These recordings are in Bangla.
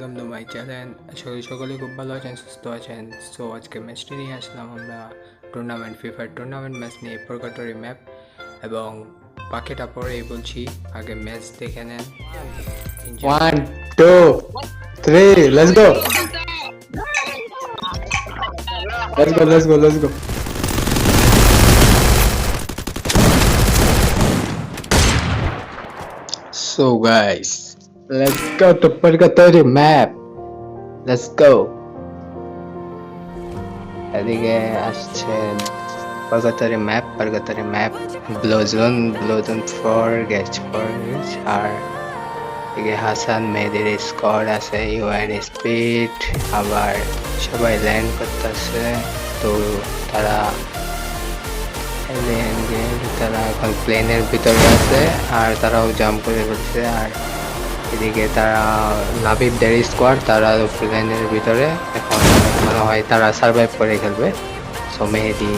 Welcome to my channel. আশা করি সকলে খুব ভালো আছেন, সুস্থ আছেন। সো আজকে ম্যাচটি নিয়ে আসলাম আমরা টুর্নামেন্ট, ফিফার টুর্নামেন্ট ম্যাচ নিয়ে পরগাটরি ম্যাপ, এবং বাকিটা পরেই বলছি, আগে ম্যাচ দেখে নেন। 1, 2, 3, let's go. Let's go. So guys, let's go to Purgatory map. Let's go. এদিকে আসছেন Purgatory map, Blue Zone 4, Gage 4, আর এদিকে হাসান মেহেদির স্কোয়াড আছে, ইউএন স্পিড, আবার সবাই ল্যান্ড করতেছে। তো তারা এখন প্লেনের ভিতরে আছে আর তারাও জাম্প করে ফেলছে। আর এদিকে তারা নাবিবদের স্কোয়াড, তারা প্লেনের ভিতরে এখন মনে হয় তারা সার্ভাইভ করে খেলবে। সো মেহেদি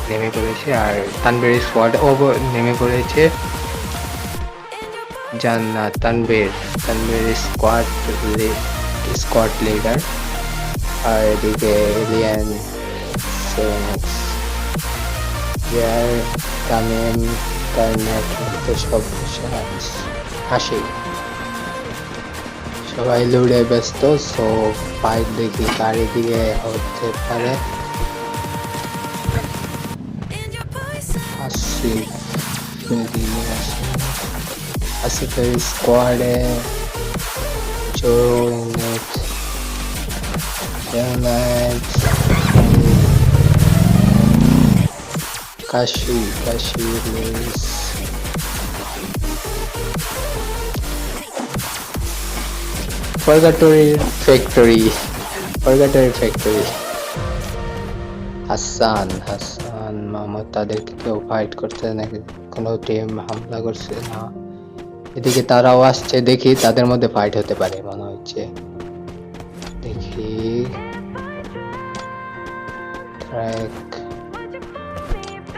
নেমে পড়েছে আর তানবীর স্কোয়াড ও নেমে পড়েছে। জান্নাত তানবীর স্কোয়াড লিডার, আর এদিকে এলিয়ান তামিম কার্নেট সব হাসি, সবাই লুড়ে ব্যস্ত। সো ফাইট দেখি কার দিকে হতে পারে। আসিফের স্কোয়াডে কাশি Purgatory Factory হাসান মোহাম্মদ, তাদেরকে কেউ ফাইট করছে নাকি? কোনো টিম হামলা করছে না। এদিকে তারাও আসছে, দেখি তাদের মধ্যে ফাইট হতে পারে মনে হচ্ছে। দেখি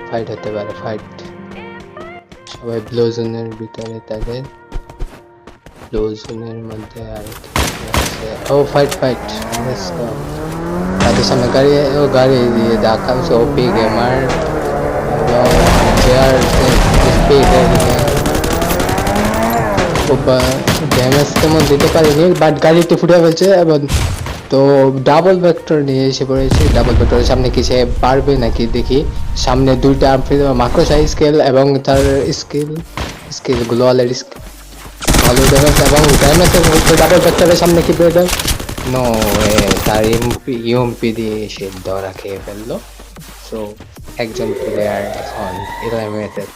ফাইট হতে পারে। সবাই ব্লু জোনের ভিতরে, তাদের ব্লু জোনের মধ্যে আর ও ফাইট তাদের সামনে গাড়ি দিয়ে দেখাচ্ছে ওপি গেমার এবং ড্যামেজ তেমন দিতে পারেনি, বাট গাড়িতে ফুটে ফেলছে। এবং তো ডাবল ভেক্টর নিয়ে এসে পড়েছে। ডাবল ভেক্টরের সামনে কি সে পারবে নাকি দেখি। সামনে দুইটা মাকড়সা স্কেল এবং তার স্কিলগুলো অলরেডি ভালো ড্যামেজ, এবং ড্যামেজের ডাবল ভেক্টরের সামনে কি পেয়ে নো, তার ইউএমপি দিয়ে সে ধরা খেয়ে ফেললো। সো একজন প্লেয়ার এখন eliminated.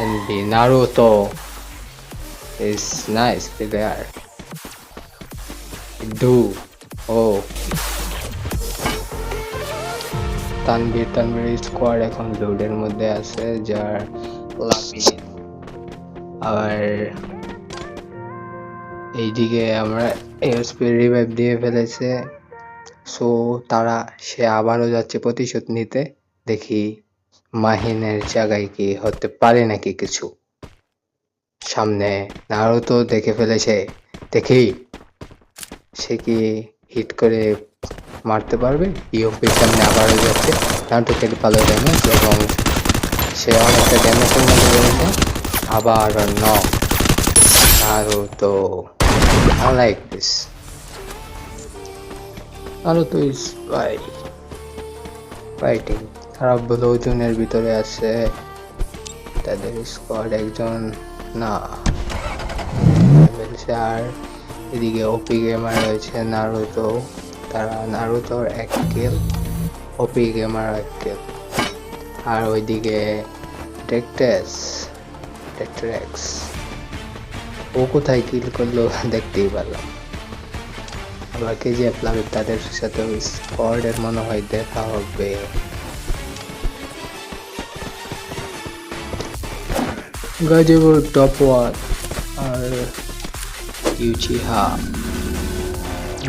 NB Naruto is nice player. Tanvir squad এখন লোডের মধ্যে আছে, যার লামিন। আর এইদিকে আমরা এয়ারস্পিড রিভাইভ দিয়ে ফেলেছে। সো সে আবারও যাচ্ছে প্রতিশোধ নিতে। দেখি মাহিনের জায়গায় কি হতে পারে নাকি কিছু। সামনে নারুতো দেখে ফেলেছে, দেখি সে কি হিট করে মারতে পারবে। ইউপির সামনে আবারও যাচ্ছে, নারুতোকে ভালো ড্যামেজ, এবং সে অনেকটা ড্যামেজের মধ্যে রয়েছে। আবার Naruto, I like this. Naruto is fighting. তারা ব্লু জোনের ভিতরে আছে, তাদের স্কোয়াড একজন না ফেলছে। আর এদিকে ওপি গেমার রয়েছে, নারুতোর এক কিল, ওপি গেমার এক কিল। আর ওইদিকে টেকট্রেক্স ও কোথায় কিল করলো দেখতেই পেলাম। আবার কেজিএফ লাভিব, তাদের সাথে স্কোয়াডের মনে হয় দেখা হবে। গাজীপুর টপ 1 আর ইউচিহা।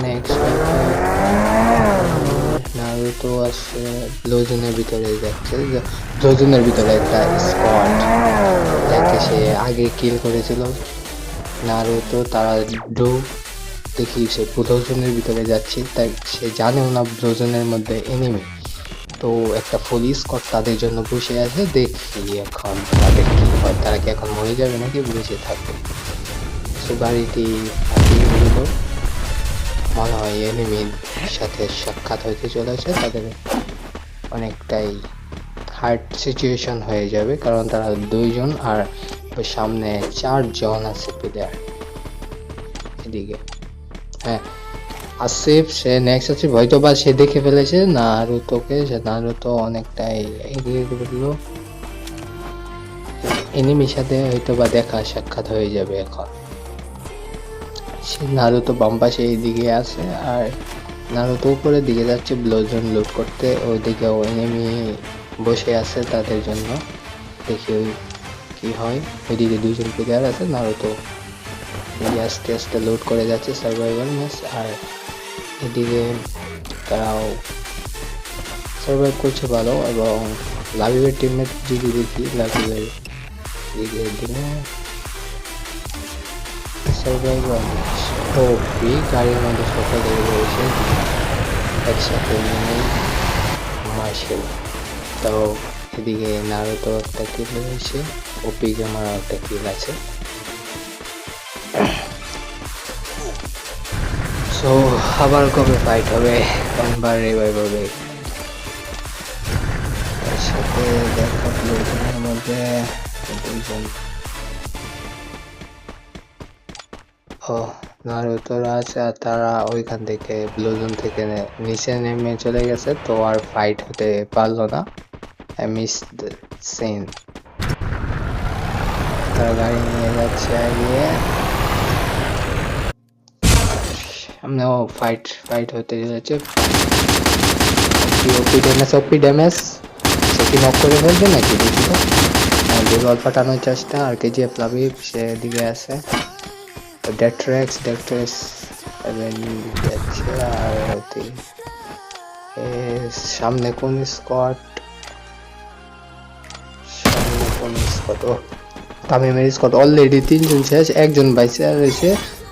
নেক্সট নারুতো আছে, ব্লু জোনের ভিতরে যাচ্ছে। ব্লু জোনের ভিতরে একটা স্কোয়াড, যাকে সে আগে কিল করেছিল নারুতো। তারা দেখি সে ব্লোজনের ভিতরে যাচ্ছে, তাই সে জানেও না ব্লোজনের মধ্যে এনিমি। তো একটা ফুল স্কোয়াড তাদের জন্য বসে আছে, দেখি এখন তাদের কি হয়, তারা কি এখন মরে যাবে নাকি বেঁচে থাকবে। তো গাড়িটি হাতিয়ে দিল, মনে হয় এনিমির সাথে সাক্ষাৎ হইতে চলেছে, তাদের অনেকটাই হার্ড সিচুয়েশন হয়ে যাবে, কারণ তারা 2 জন আর সামনে 4 জন আছে প্লেয়ার। এদিকে হ্যাঁ, আসিফ সে নেক্সট আসিফ হয়তো বা সে দেখে ফেলেছে নারুতোকে, সে নারুতো অনেকটাই এগিয়ে গেল, এনিমির সাথে হয়তো বা দেখা সাক্ষাৎ হয়ে যাবে এখন। সে নারুতো বাম পাশে এইদিকে আছে, আর নারুতো উপরের দিকে যাচ্ছে ব্লোজন লুট করতে, ওইদিকে এনিমি বসে আছে তাদের জন্য, দেখি ওই কি হয়। ওইদিকে 2 জন প্লেয়ার আছে, নারুতো আস্তে আস্তে লুট করে যাচ্ছে সার্ভাইভাল ম্যাচ, আর এদিকে তারাও সার্ভাইভ করছে ভালো। এবং লাবিবের টিমমেট যদি দেখি, লাবিবের দিনে সার্ভাইভাল ওপি গাড়ির মধ্যে সকলে রয়েছে একসাথে নেই মার্শেল। তো এদিকে নারুতো একটা কিল রয়েছে, ওপি গেমারও একটা কিল আছে। সো আবার কবে ফাইট হবে, কোনবার রিভাইভ হবে, তার সাথে দেখা প্লেয়ারের মধ্যে 2 জন। ও নারুতোরা আছে, আর তারা ওইখান থেকে ব্লুজন থেকে নিচে নেমে চলে গেছে, তো আর ফাইট হতে পারলো না। I miss the scene. তারা গাড়ি নিয়ে যাচ্ছে এগিয়ে, সামনেও ফাইট হতে যাচ্ছে। ওপি ড্যামেজ সে কি নক করে ফেলবে নাকি দেখি তো। দুর্বল ফাটানোর চেষ্টা, আর কেজিএফ লাবিব সে দিকে আছে, ডেট্রেক্স যাচ্ছে। আর সামনে কোন স্কোয়াড, ও তামিমের স্কোয়াড অলরেডি 3 জন শেষ, 1 জন বাইসে রয়েছে।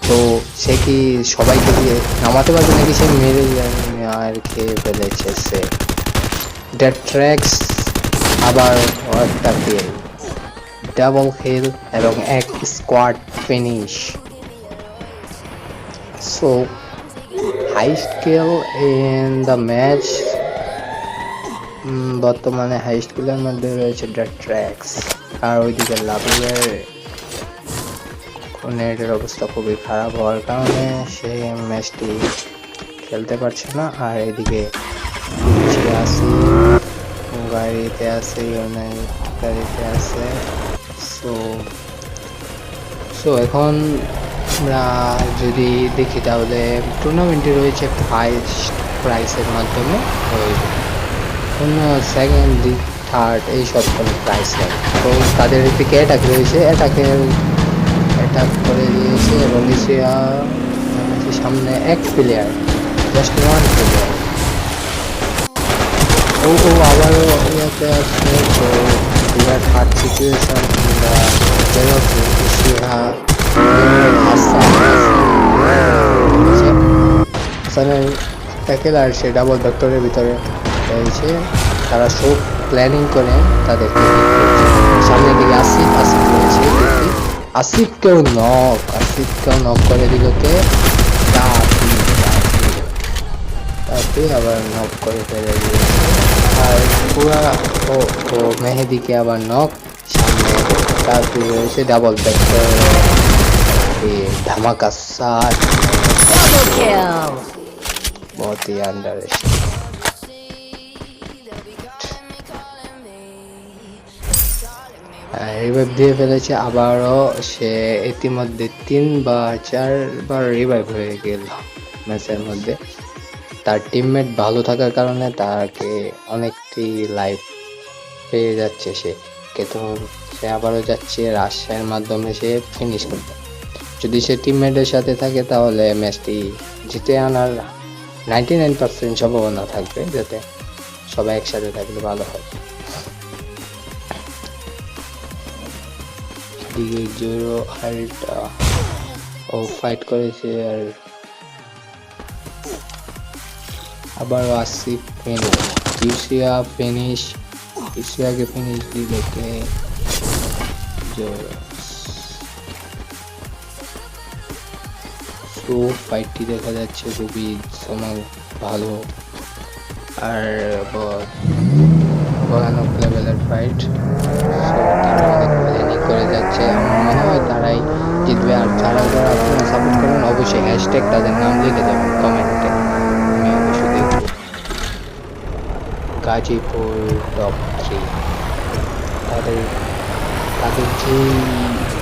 তো সে কি সবাইকে দিয়ে নামাতে পারবে নাকি, সে মেরে আর খেয়ে ফেলেছে সে। ডেট্রেক্স আবার একটা কিল, ডাবল কিল এবং 1 squad finish. So highest kill in the match, বর্তমানে হাইস্ট কিলের মধ্যে রয়েছে ডেট্রেক্স। আর ওইদিকে লাবিবের নেটের অবস্থা খুবই খারাপ হওয়ার কারণে সে ম্যাচটি খেলতে পারছে না। আর এদিকে আসি গাড়িতে আছে, গাড়িতে আছে। সো এখন আমরা যদি দেখি তাহলে টুর্নামেন্টে রয়েছে ফার্স্ট প্রাইসের মাধ্যমে, ওই অন্য সেকেন্ড থার্ড এইসব কোনো প্রাইস নেই। তো তাদের দিকে অ্যাটাক রয়েছে, অ্যাটাক করে দিয়েছে, এবং সামনে 1 প্লেয়ার, জাস্ট 1 প্লেয়ার। ও আবারও ইয়াতে আছে, তো বিরাট হার্ড সিচুয়েশন। হাসানের ট্যাকেল, আর সে ডাবল ভেক্টরের ভিতরে রয়েছে। তারা সব প্ল্যানিং করে তাদেরকে সামনের দিকে আসিফ রয়েছে, দেখি আসিফকেও নক করে দিল কে, তাতে আবার নক করে ফেলে দিয়েছে। আর পুরা ও মেহেদিকে আবার নক, সামনে তাতে রয়েছে ডাবল ভেক্টর ধামাকা সাট, बहुत ही अंडर রিভাইভ দিয়ে ফেলেছে আবারও। সে ইতিমধ্যে 3 বা 4 বার রিভাইভ হয়ে গেল ম্যাচের মধ্যে। তার টিমমেট ভালো থাকার কারণে তাকে অনেকটি লাইফ পেয়ে যাচ্ছে সে, কিন্তু সে আবারও যাচ্ছে রাশের মাধ্যমে সে ফিনিশ করবে। যদি সে টিমমেটের সাথে থাকে তাহলে ম্যাচটি জিতে আনার 99% সম্ভাবনা থাকবে, যাতে সবাই একসাথে থাকলে ভালো হয়। দিকে জোরো আর ও ফাইট করেছে, আর আবারও আসছি ফিনিশ কিউসিয়াকে ফিনিশ দিলে কে সো ফাইটটি দেখা যাচ্ছে খুবই সময় ভালো আর ভয়ানক লেভেলের ফাইট। তারা অনেক প্ল্যানিং করে যাচ্ছে, আমার মনে হয় তারাই জিতবে। আর যারা যারা আপনারা সাপোর্ট করেন অবশ্যই হ্যাশট্যাগ তাদের নাম লিখে দেবেন কমেন্টে, আমি অবশ্যই দেখব। গাজীপুর টপ 3 তাদের তাদের যে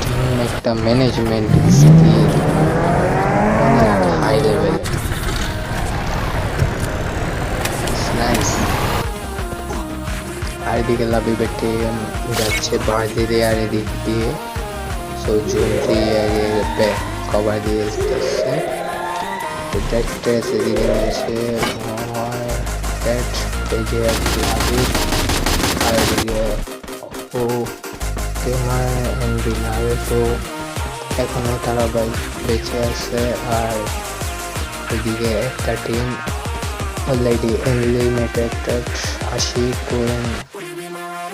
টিম একটা ম্যানেজমেন্ট স্কিল অনেক হাই লেভেল, নাইস। আর এদিকে লাবিবের টিম যাচ্ছে বার্দিরে আর এদিক দিয়ে সো জুমরি আগে কভার দিয়ে যাচ্ছে। তো দেখতে এদিকে এসে পেজে আছে লাবিব আর এদিকে ও গেমার এনবি নারুতো এখনো তারা বেঁচে আছে। আর এদিকে একটা টিম অলরেডি এলিমিনেটেড 80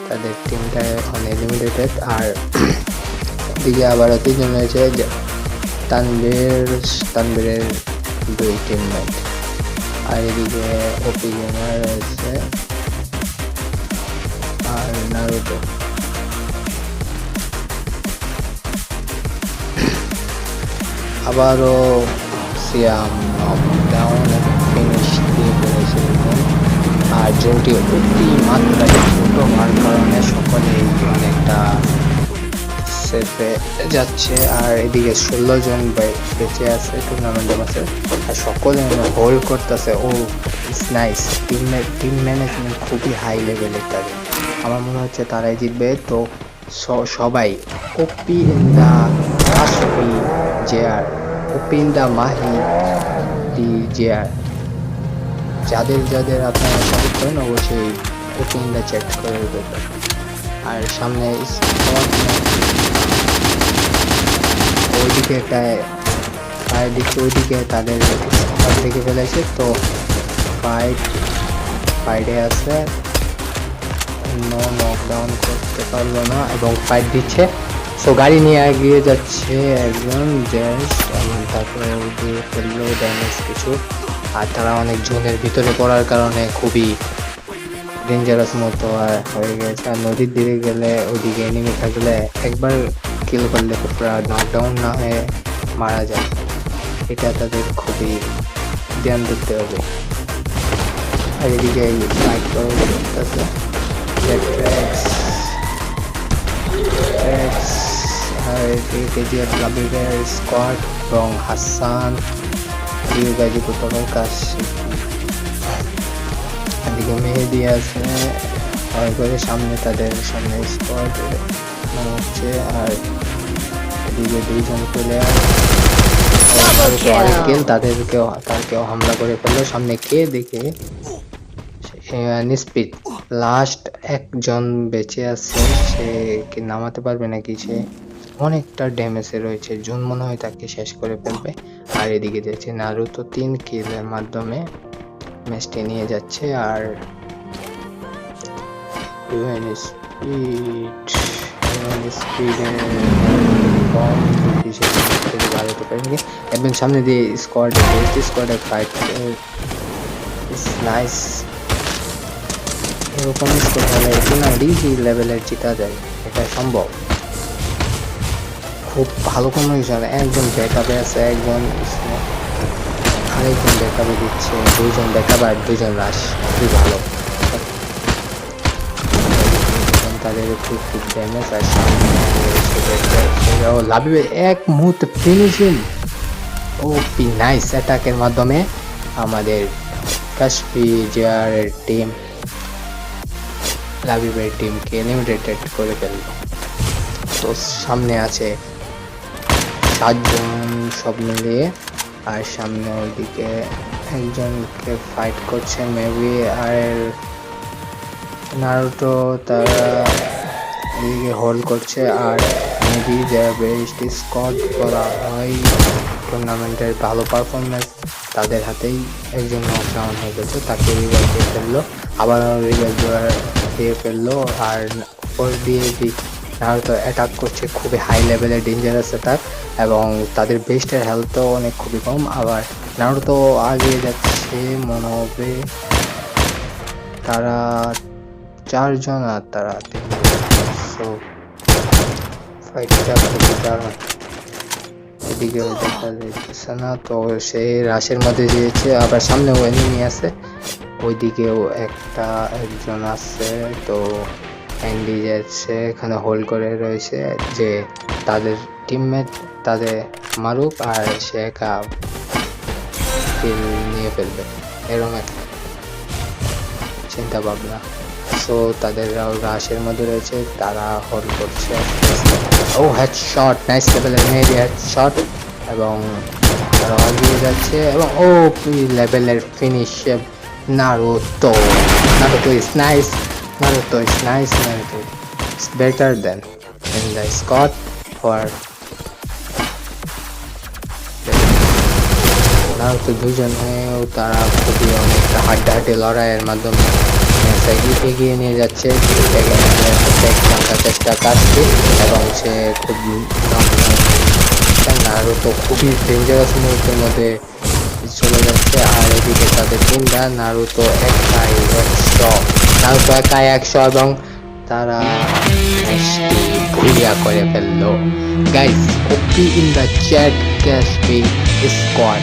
তাদের টিমটা এখন এলিমিনেটেড। আর এদিকে আবার তিনজন রয়েছে তানবীরের 2 টিমমেট। আর এদিকে ওপি গেমার রয়েছে আর নারুতো। আবারও সিয়াম নকডাউন ফিনিশ দিয়ে করেছে। আর যেটি অতি মাত্রায় ছোট হওয়ার কারণে সকলেই অনেকটা সেফে যাচ্ছে। আর এদিকে 16 জন বেঁচে আছে টুর্নামেন্টের মাঝে আর সকলে হোল্ড করতেছে। ও ইটস নাইস, টিম ম্যানেজমেন্ট খুবই হাই লেভেলের তাদের। আমার মনে হচ্ছে তারাই জিতবে। তো সবাই OP in the Kashfi JR, OP in the Mahi দি জেআর, যাদের আপনারা সাপোর্ট করেন অবশ্যই ওপি ইন দা চ্যাট করে দেবেন। আর সামনে ওইদিকে একটা ওইদিকে তাদের দেখে ফেলেছে। তো ফাইটে আছে, নকডাউন করতে পারলো না এবং ফাইট দিচ্ছে। সো গাড়ি নিয়ে এগিয়ে যাচ্ছে একজন জেন্টস এবং তারপরে দিয়ে ফেললো ড্যামেজ কিছু। আর তারা অনেক জোনের ভিতরে পড়ার কারণে খুবই ডেঞ্জারাস মতো হয়ে গেছে। আর নদীর দিকে গেলে ওইদিকে এনিমি থাকলে একবার কিল করলে পুরো নকডাউন না হয়ে মারা যায়, এটা তাদের খুবই ধ্যান দিতে হবে। আর এদিকে ফাইট করতেছে আর এদিকে লাবিবের স্কোয়াড এবং হাসান গাজীপুর তখন কাজ। এদিকে মেহেদি আছে আর করে সামনে তাদের সামনে স্কোয়াড হচ্ছে। আর এদিকে 2 জন প্লেয়ার তাদেরকেও হামলা করে ফেললো। সামনে কে দেখে নিস্পিত লাস্ট একজন বেঁচে আছে, সে কি নামাতে পারবে নাকি, সে অনেকটা ড্যামেজে রয়েছে, জুন মনে হয় তাকে শেষ করে ফেলবে। আর এদিকে যাচ্ছে নারুতো 3 কিলের মাধ্যমে ম্যাচটি নিয়ে যাচ্ছে। আর এবং সামনে দিয়ে স্কোয়াডে ফাইট নাইস। এরকম স্কোর হলে একটু না ডিজি লেভেলের জিতা যায়, এটা সম্ভব। খুব ভালো কম্বিনেশন, একজন ব্যাকআপে আছে, আরেকজন ব্যাকআপে দিচ্ছে, 2 জন ব্যাকআপ আর 2 জন রাশ, খুবই ভালো। তাদের খুব ড্যামেজ আর লাবিবে এক মুহূর্তে ফিনিশিং ওপি নাইস অ্যাটাকের মাধ্যমে আমাদের কাশফি জেআরের টিম লাবিবের টিমকে এলিমিনেটেড করে ফেলল। তো সামনে আছে 7 জন সব মিলিয়ে, আর সামনে ওইদিকে একজনকে ফাইট করছে মেবি। আর নারুতো তারা এদিকে হোল্ড করছে। আর মেবি যারা বেস্ট স্কোর করা হয় টুর্নামেন্টের ভালো পারফরমেন্স তাদের হাতেই একজন নকডাউন হয়ে গেছে, তাকে রিভাইভ দিয়ে ফেললো, আবার রিভাইভ দিয়ে ফেললো। আর উপর দিয়ে নারুতো অ্যাটাক করছে, খুবই হাই লেভেলের ডেঞ্জারাস অ্যাটাক, এবং তাদের বেস্টের হেলথও অনেক খুবই কম। আবার নারুতো আগিয়ে যাচ্ছে, মনে হবে তারা 4 জন আর তারা 3 জন। সো ফাইটটা খুবই দারুণ, এদিকেও দেখা যাইতেছে না, তো সে রাশের মধ্যে দিয়েছে, আবার সামনেও এনিমি আছে, ওইদিকেও একজন আছে। তো অ্যান্ডি যাচ্ছে এখানে হোল্ড করে রয়েছে যে তাদের টিমমেট তাদের মারুক আর সে একা কিল নিয়ে ফেলবে, এরকম একটা চিন্তা ভাবনা। সো তাদেররাও রাশের মধ্যে রয়েছে, তারা হোল্ড করছে। ও হেডশট, নাইস লেভেলের মেরি হেডশট, এবং তারা এগিয়ে যাচ্ছে, এবং ও লেভেলের finish Naruto. Naruto is nice, Naruto is nice, Naruto is better than in the squad for Naruto. দুজনেও তারা খুবই অনেকটা হাড্ডাহাড্ডি লড়াইয়ের মাধ্যমে এগিয়ে নিয়ে যাচ্ছে, চেষ্টা কাটছে, এবং সে খুব নারুতো খুবই ডেঞ্জারাস মুহূর্তের মধ্যে চলে যাচ্ছে। আর এদিকে তাদের টিমরা নারুতো একাই 100 এবং তারা ভুলিয়া করে ফেললো। Guys, copy in the chat ক্যাশপি squad,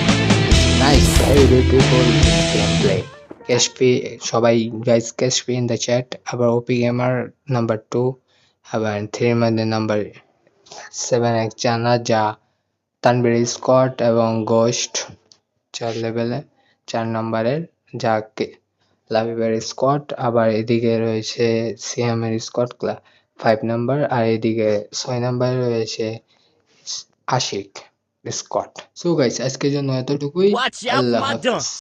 nice, very beautiful game play. ক্যাশপি সবাই গাইস, ক্যাশপি ইন দ্য চ্যাট। আবার ওপি গেমার নাম্বার 2, আবার 3 মধ্যে নাম্বার 7 এক জানা, যা তানবীর স্কট এবং গোস্ট 4 লেভেলে 4 নম্বরের, যা লাভিবের স্কট। আবার এদিকে রয়েছে সিয়ামের স্কট 5 নাম্বার, আর এদিকে 6 নাম্বারে রয়েছে আশিক স্কট। সো গাইস, আজকের জন্য এতটুকুই। Watch out, আল্লাহ my হাফেজ।